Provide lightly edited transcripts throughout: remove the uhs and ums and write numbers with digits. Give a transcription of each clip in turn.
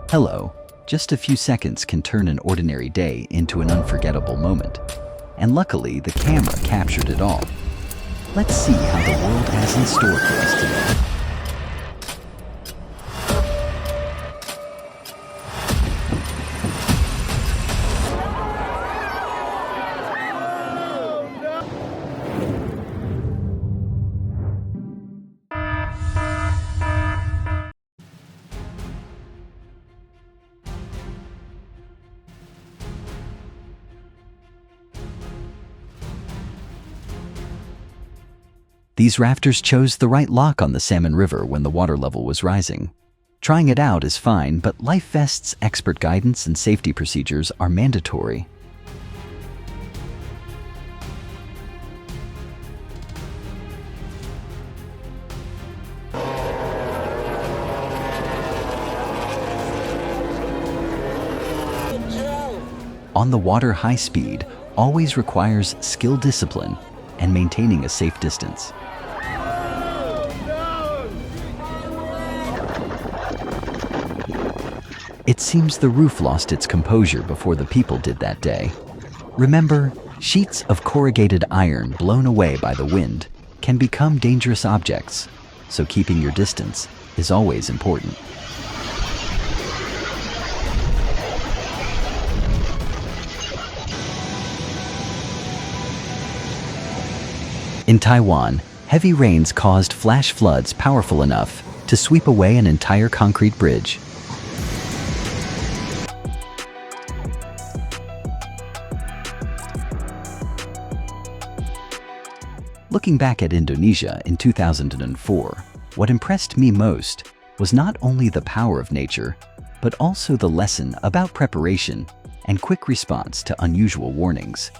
Hello, just a few seconds can turn an ordinary day into an unforgettable moment. And luckily, the camera captured it all. Let's see how the world has in store for us today. These rafters chose the right lock on the Salmon River when the water level was rising. Trying it out is fine, but life vests, expert guidance, and safety procedures are mandatory. On the water, high speed always requires skill, discipline, and maintaining a safe distance. It seems the roof lost its composure before the people did that day. Remember, sheets of corrugated iron blown away by the wind can become dangerous objects, so keeping your distance is always important. In Taiwan, heavy rains caused flash floods powerful enough to sweep away an entire concrete bridge. Looking back at Indonesia in 2004, what impressed me most was not only the power of nature, but also the lesson about preparation and quick response to unusual warnings.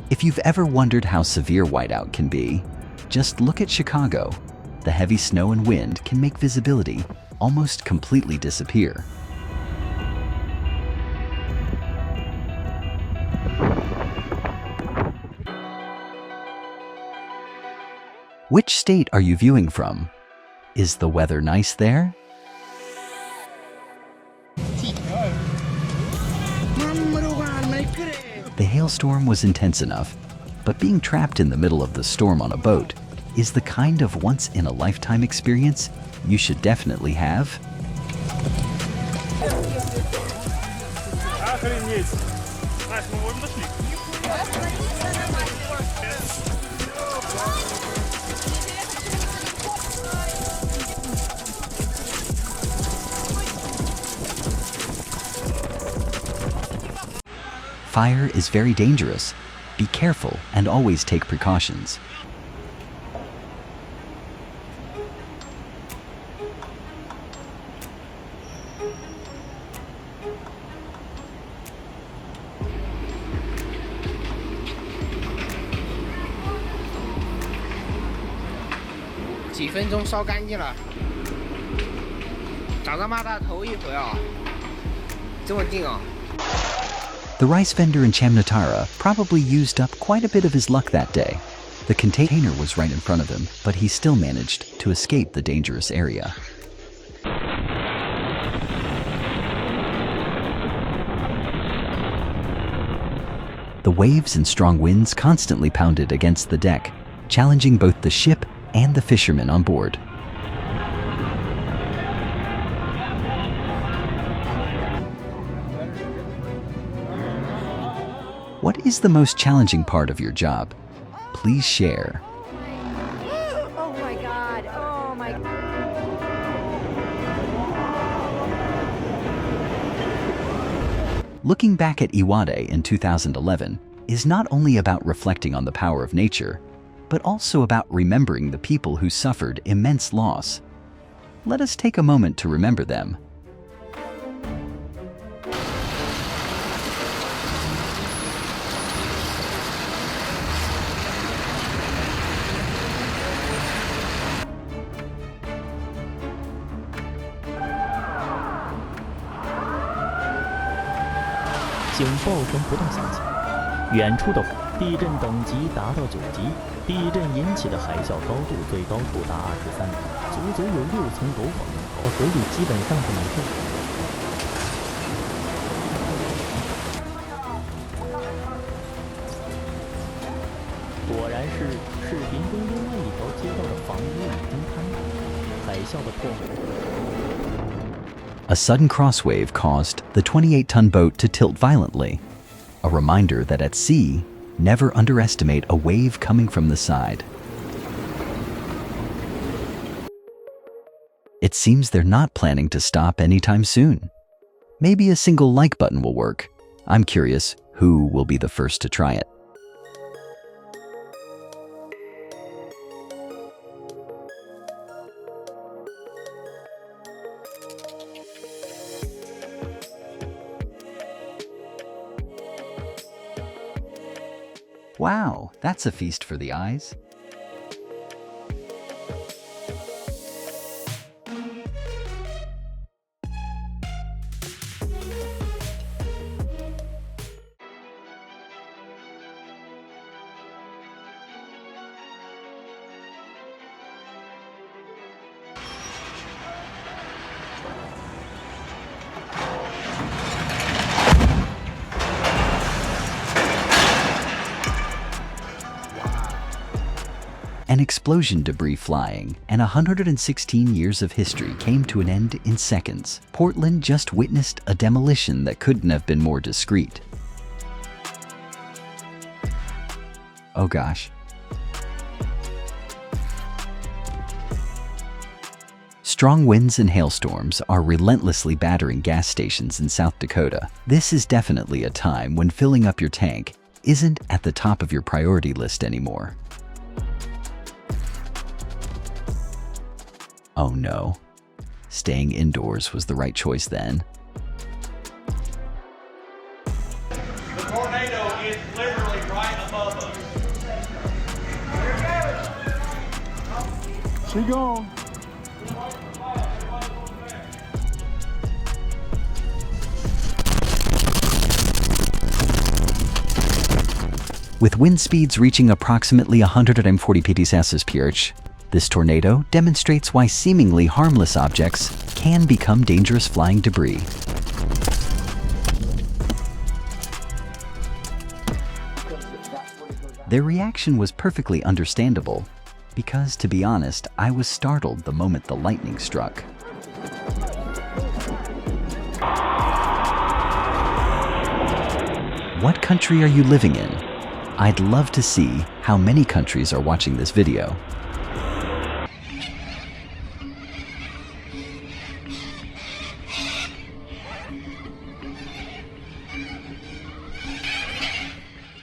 If you've ever wondered how severe whiteout can be, just look at Chicago. The heavy snow and wind can make visibility almost completely disappear. Which state are you viewing from? Is the weather nice there? The hailstorm was intense enough, but being trapped in the middle of the storm on a boat is the kind of once-in-a-lifetime experience you should definitely have. Fire is very dangerous. Be careful and always take precautions. The rice vendor in Chamnatara probably used up quite a bit of his luck that day. The container was right in front of him, but he still managed to escape the dangerous area. The waves and strong winds constantly pounded against the deck, challenging both the ship and the fishermen on board. What is the most challenging part of your job? Please share. Oh my God, oh my God. Looking back at Iwate in 2011 is not only about reflecting on the power of nature, but also about remembering the people who suffered immense loss. Let us take a moment to remember them.警报声不断响起，远处的地震等级达到9级，地震引起的海啸高度最高处达23米，足足有6层楼房，水里基本上是没事。果然是视频中另外一条街道的房屋已经坍塌，海啸的破坏。A sudden crosswave caused the 28-ton boat to tilt violently, a reminder that at sea, never underestimate a wave coming from the side. It seems they're not planning to stop anytime soon. Maybe a single like button will work. I'm curious who will be the first to try it. Wow, that's a feast for the eyes. An explosion, debris flying, and 116 years of history came to an end in seconds. Portland just witnessed a demolition that couldn't have been more discreet. Oh gosh. Strong winds and hailstorms are relentlessly battering gas stations in South Dakota. This is definitely a time when filling up your tank isn't at the top of your priority list anymore. Oh no. Staying indoors was the right choice then. The tornado is literally right above us. She gone. With wind speeds reaching approximately 140 pts/h, this tornado demonstrates why seemingly harmless objects can become dangerous flying debris. Their reaction was perfectly understandable, because to be honest, I was startled the moment the lightning struck. What country are you living in? I'd love to see how many countries are watching this video.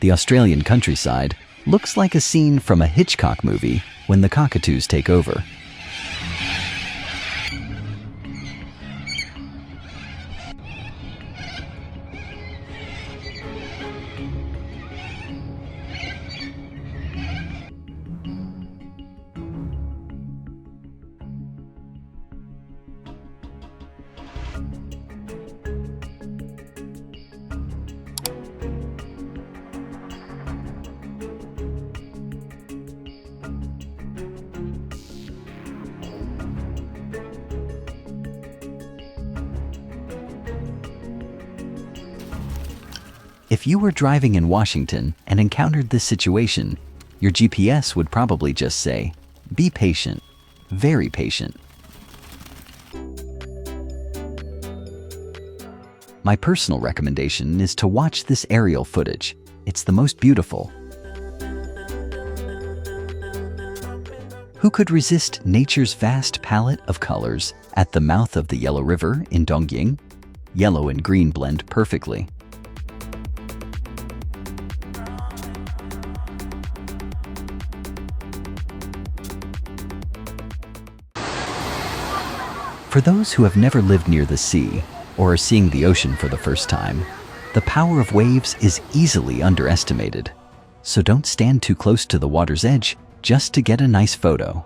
The Australian countryside looks like a scene from a Hitchcock movie when the cockatoos take over. If you were driving in Washington and encountered this situation, your GPS would probably just say, "Be patient, very patient." My personal recommendation is to watch this aerial footage. It's the most beautiful. Who could resist nature's vast palette of colors at the mouth of the Yellow River in Dongying? Yellow and green blend perfectly. For those who have never lived near the sea or are seeing the ocean for the first time, the power of waves is easily underestimated. So don't stand too close to the water's edge just to get a nice photo.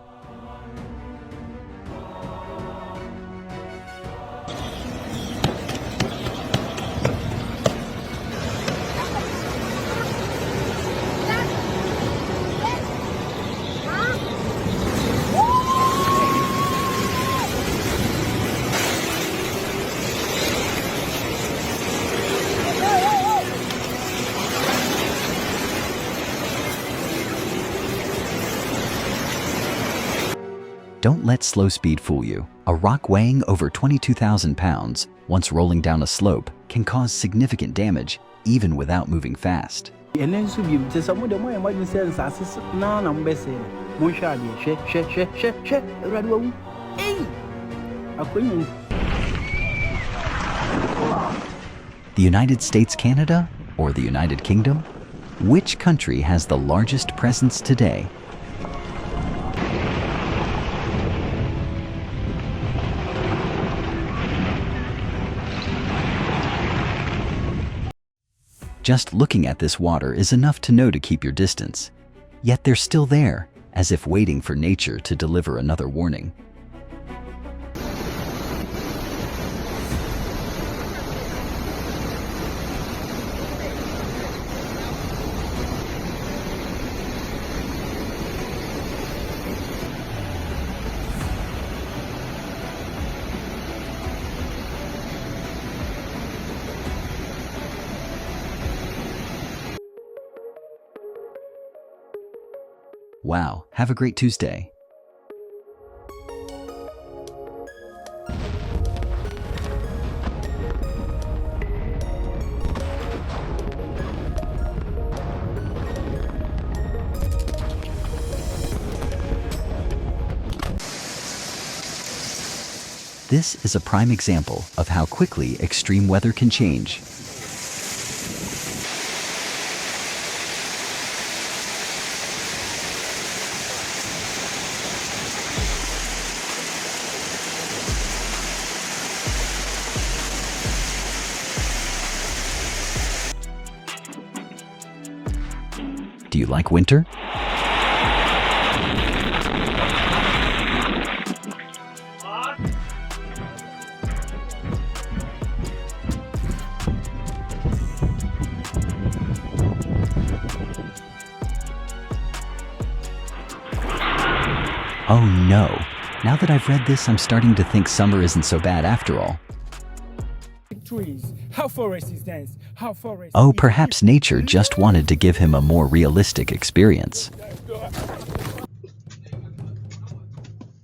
Don't let slow speed fool you. A rock weighing over 22,000 pounds, once rolling down a slope, can cause significant damage even without moving fast. The United States, Canada, or the United Kingdom? Which country has the largest presence today? Just looking at this water is enough to know to keep your distance. Yet they're still there, as if waiting for nature to deliver another warning. Wow, have a great Tuesday. This is a prime example of how quickly extreme weather can change. Do you like winter? Oh no! Now that I've read this, I'm starting to think summer isn't so bad after all. Trees. How forest is dense? How forest Oh, is perhaps nature just wanted to give him a more realistic experience.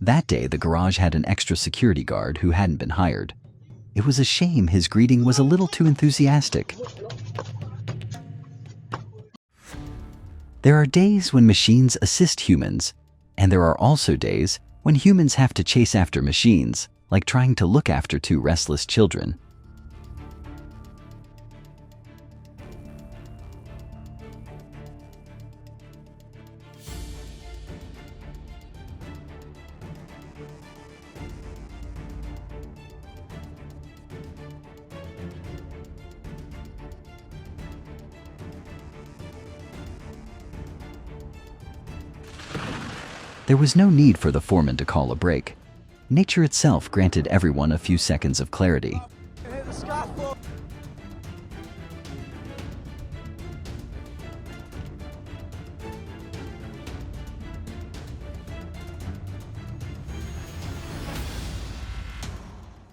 That day, the garage had an extra security guard who hadn't been hired. It was a shame his greeting was a little too enthusiastic. There are days when machines assist humans, and there are also days when humans have to chase after machines, like trying to look after two restless children. There was no need for the foreman to call a break. Nature itself granted everyone a few seconds of clarity.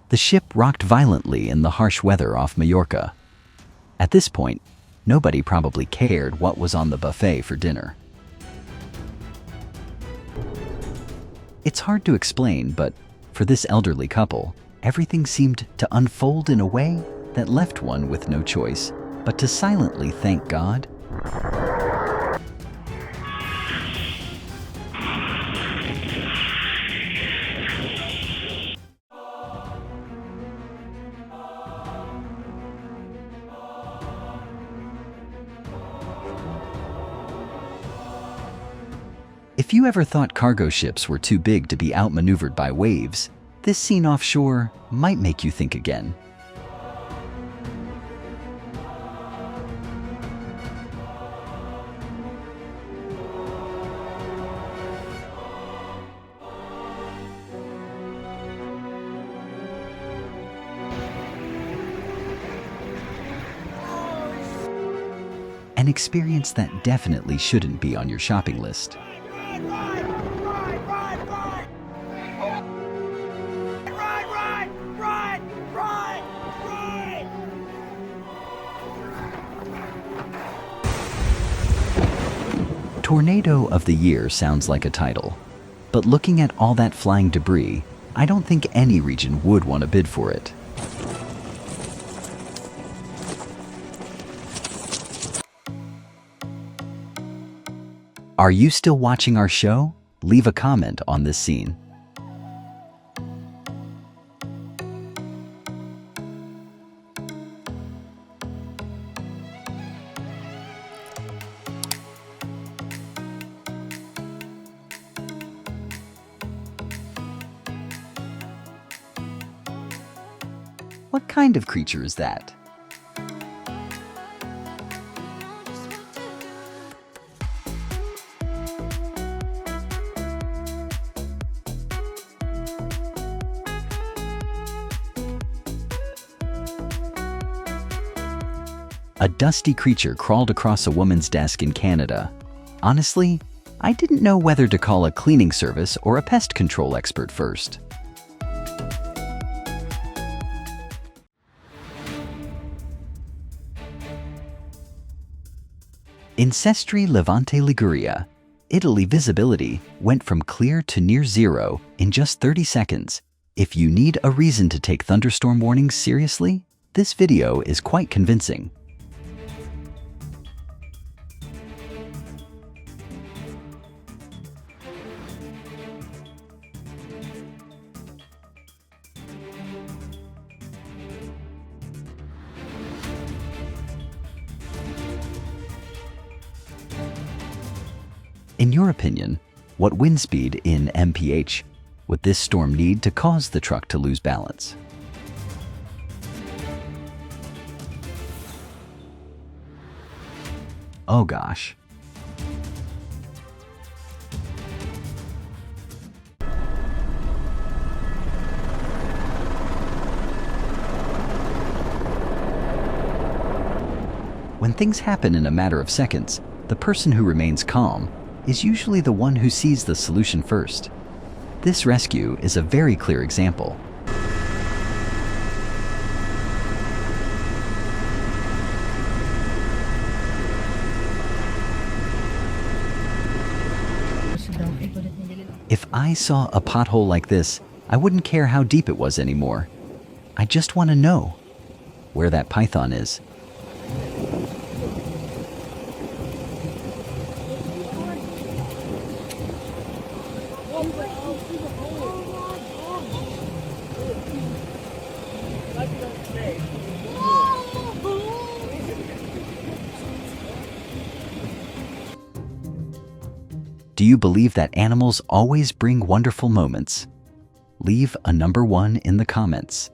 The ship rocked violently in the harsh weather off Majorca. At this point, nobody probably cared what was on the buffet for dinner. It's hard to explain, but for this elderly couple, everything seemed to unfold in a way that left one with no choice but to silently thank God. If you ever thought cargo ships were too big to be outmaneuvered by waves, This scene offshore might make you think again. An experience that definitely shouldn't be on your shopping list. Tornado of the Year sounds like a title, but looking at all that flying debris, I don't think any region would want to bid for it. Are you still watching our show? Leave a comment on this scene. What kind of creature is that? A dusty creature crawled across a woman's desk in Canada. Honestly, I didn't know whether to call a cleaning service or a pest control expert first. In Sestri Levante, Liguria, Italy, visibility went from clear to near zero in just 30 seconds. If you need a reason to take thunderstorm warnings seriously, this video is quite convincing. In your opinion, what wind speed in mph would this storm need to cause the truck to lose balance? Oh gosh. When things happen in a matter of seconds, the person who remains calm is usually the one who sees the solution first. This rescue is a very clear example. If I saw a pothole like this, I wouldn't care how deep it was anymore. I just want to know where that python is. Do you believe that animals always bring wonderful moments? Leave a number 1 in the comments.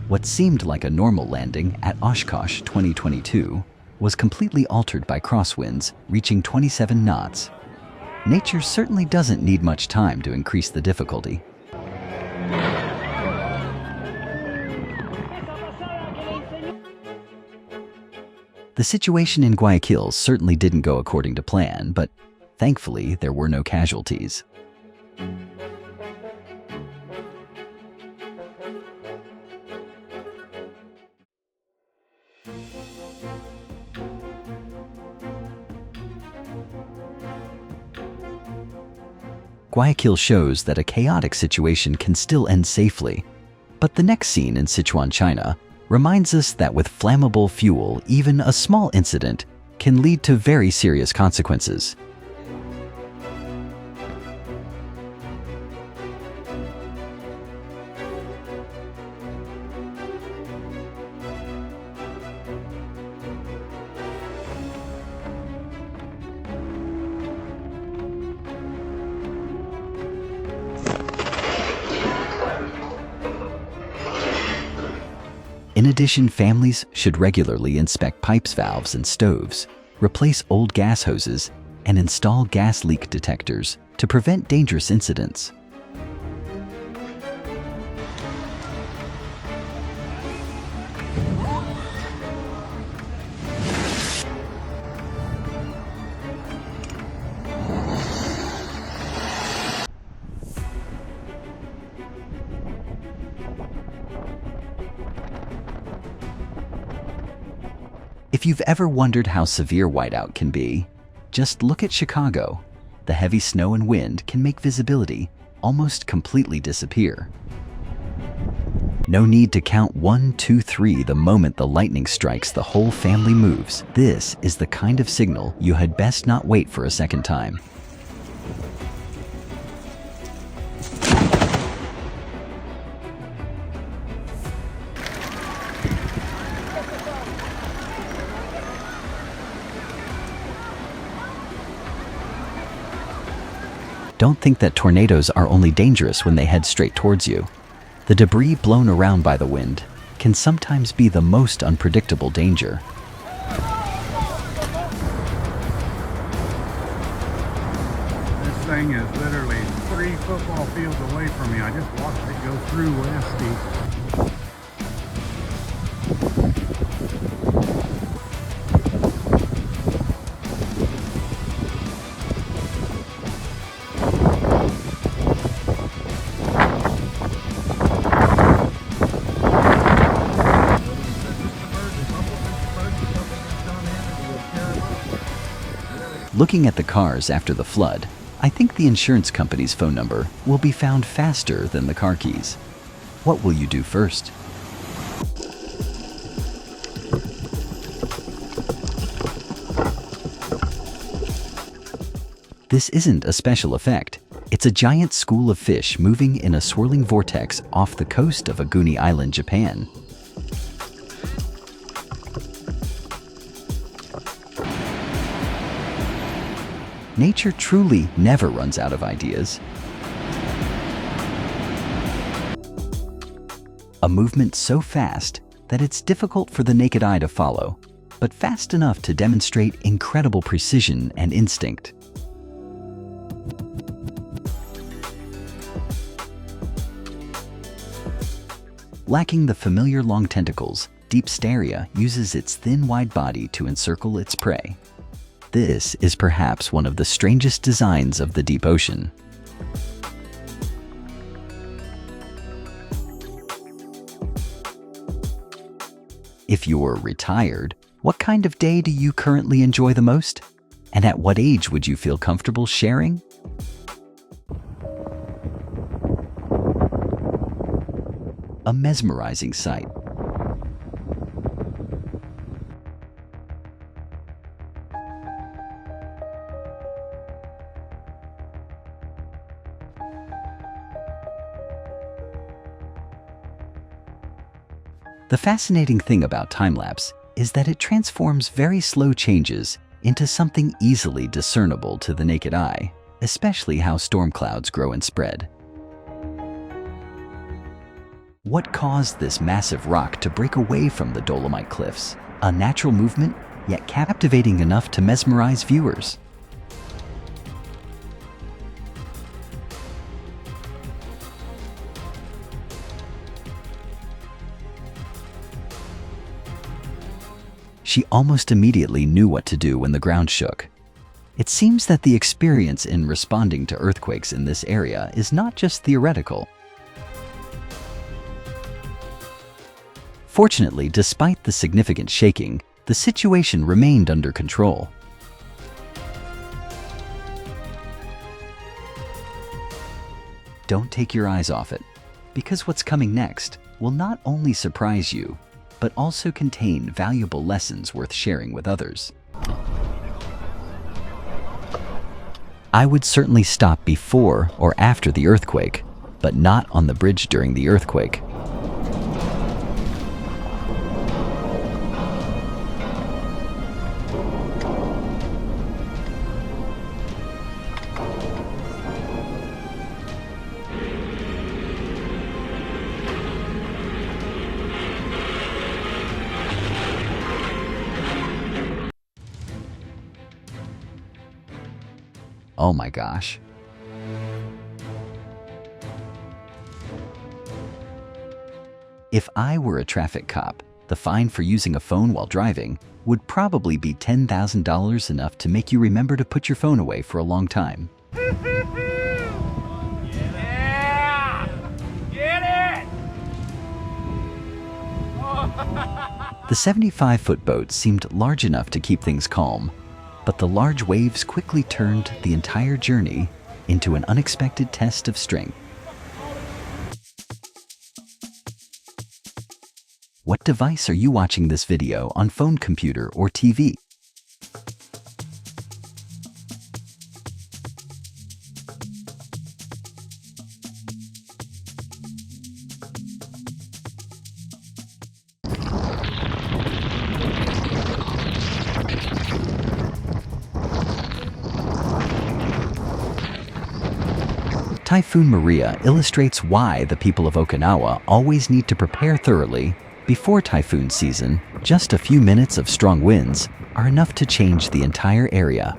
What seemed like a normal landing at Oshkosh 2022 was completely altered by crosswinds reaching 27 knots. Nature certainly doesn't need much time to increase the difficulty. The situation in Guayaquil certainly didn't go according to plan, but thankfully there were no casualties. Guayaquil shows that a chaotic situation can still end safely, but the next scene in Sichuan, China, reminds us that with flammable fuel, even a small incident can lead to very serious consequences. In addition, families should regularly inspect pipes, valves, and stoves, replace old gas hoses, and install gas leak detectors to prevent dangerous incidents. If you've ever wondered how severe whiteout can be, just look at Chicago. The heavy snow and wind can make visibility almost completely disappear. No need to count 1, 2, 3 the moment the lightning strikes, the whole family moves. This is the kind of signal you had best not wait for a second time. Don't think that tornadoes are only dangerous when they head straight towards you. The debris blown around by the wind can sometimes be the most unpredictable danger. This thing is literally 3 football fields away from me. I just watched it go through Westy. Looking at the cars after the flood, I think the insurance company's phone number will be found faster than the car keys. What will you do first? This isn't a special effect. It's a giant school of fish moving in a swirling vortex off the coast of Aguni Island, Japan. Nature truly never runs out of ideas. A movement so fast that it's difficult for the naked eye to follow, but fast enough to demonstrate incredible precision and instinct. Lacking the familiar long tentacles, deep Styria uses its thin, wide body to encircle its prey. This is perhaps one of the strangest designs of the deep ocean. If you're retired, what kind of day do you currently enjoy the most? And at what age would you feel comfortable sharing? A mesmerizing sight. The fascinating thing about time-lapse is that it transforms very slow changes into something easily discernible to the naked eye, especially how storm clouds grow and spread. What caused this massive rock to break away from the Dolomite cliffs? A natural movement, yet captivating enough to mesmerize viewers. She almost immediately knew what to do when the ground shook. It seems that the experience in responding to earthquakes in this area is not just theoretical. Fortunately, despite the significant shaking, the situation remained under control. Don't take your eyes off it, because what's coming next will not only surprise you, but also contain valuable lessons worth sharing with others. I would certainly stop before or after the earthquake, but not on the bridge during the earthquake. Oh my gosh. If I were a traffic cop, the fine for using a phone while driving would probably be $10,000, enough to make you remember to put your phone away for a long time. Yeah! Get it! The 75-foot boat seemed large enough to keep things calm, but the large waves quickly turned the entire journey into an unexpected test of strength. What device are you watching this video on? Phone, computer, or TV? Typhoon Maria illustrates why the people of Okinawa always need to prepare thoroughly before typhoon season. Just a few minutes of strong winds are enough to change the entire area.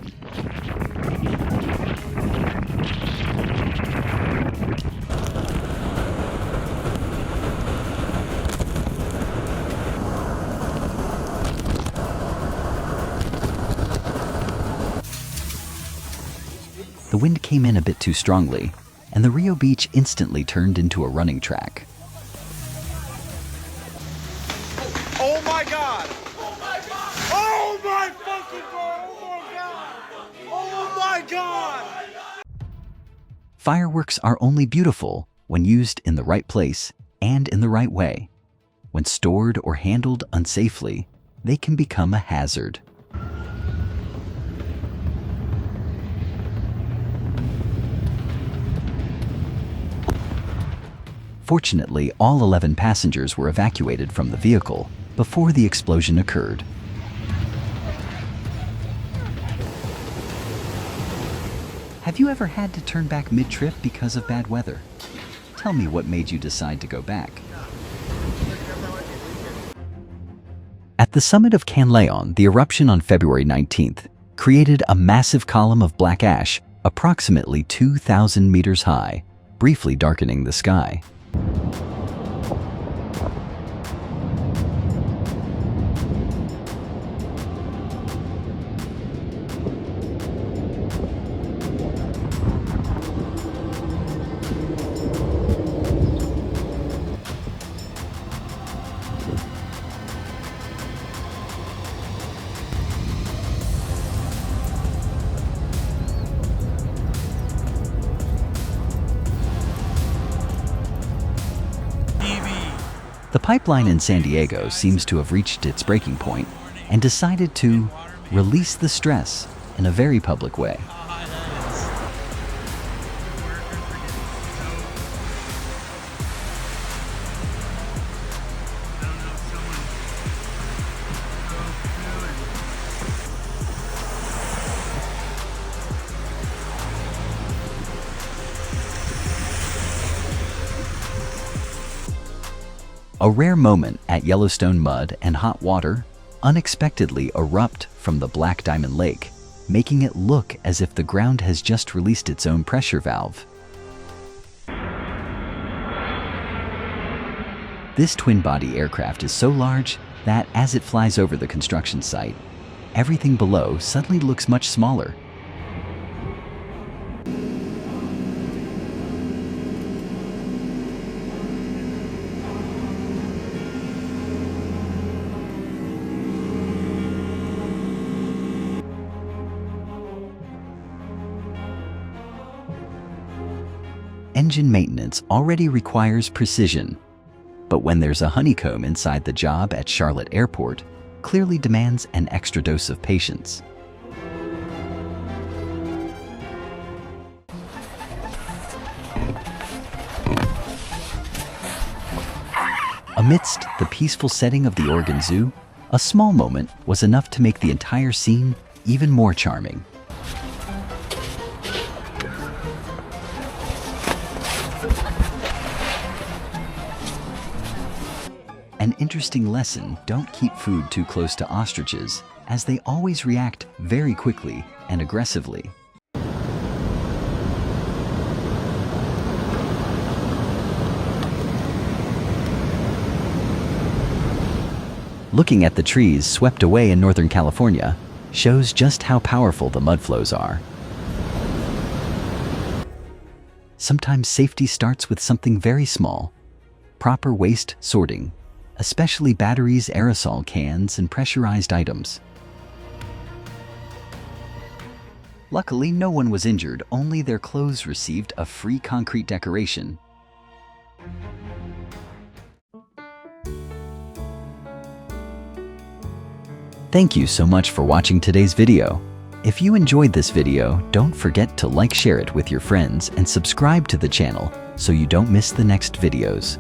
The wind came in a bit too strongly, and the Rio Beach instantly turned into a running track. Oh my God! Oh my God! Oh my fucking God! Oh my God! Oh my God! Fireworks are only beautiful when used in the right place and in the right way. When stored or handled unsafely, they can become a hazard. Fortunately, all 11 passengers were evacuated from the vehicle before the explosion occurred. Have you ever had to turn back mid-trip because of bad weather? Tell me what made you decide to go back. At the summit of Canleon, the eruption on February 19th created a massive column of black ash approximately 2,000 meters high, briefly darkening the sky. The pipeline in San Diego seems to have reached its breaking point and decided to release the stress in a very public way. A rare moment at Yellowstone, mud and hot water unexpectedly erupt from the Black Diamond Lake, making it look as if the ground has just released its own pressure valve. This twin-body aircraft is so large that as it flies over the construction site, everything below suddenly looks much smaller. Engine maintenance already requires precision, but when there's a honeycomb inside the job at Charlotte Airport, clearly demands an extra dose of patience. Amidst the peaceful setting of the Oregon Zoo, a small moment was enough to make the entire scene even more charming. An interesting lesson: don't keep food too close to ostriches, as they always react very quickly and aggressively. Looking at the trees swept away in Northern California shows just how powerful the mud flows are. Sometimes safety starts with something very small: proper waste sorting, especially batteries, aerosol cans, and pressurized items. Luckily, no one was injured, only their clothes received a free concrete decoration. Thank you so much for watching today's video. If you enjoyed this video, don't forget to share it with your friends, and subscribe to the channel so you don't miss the next videos.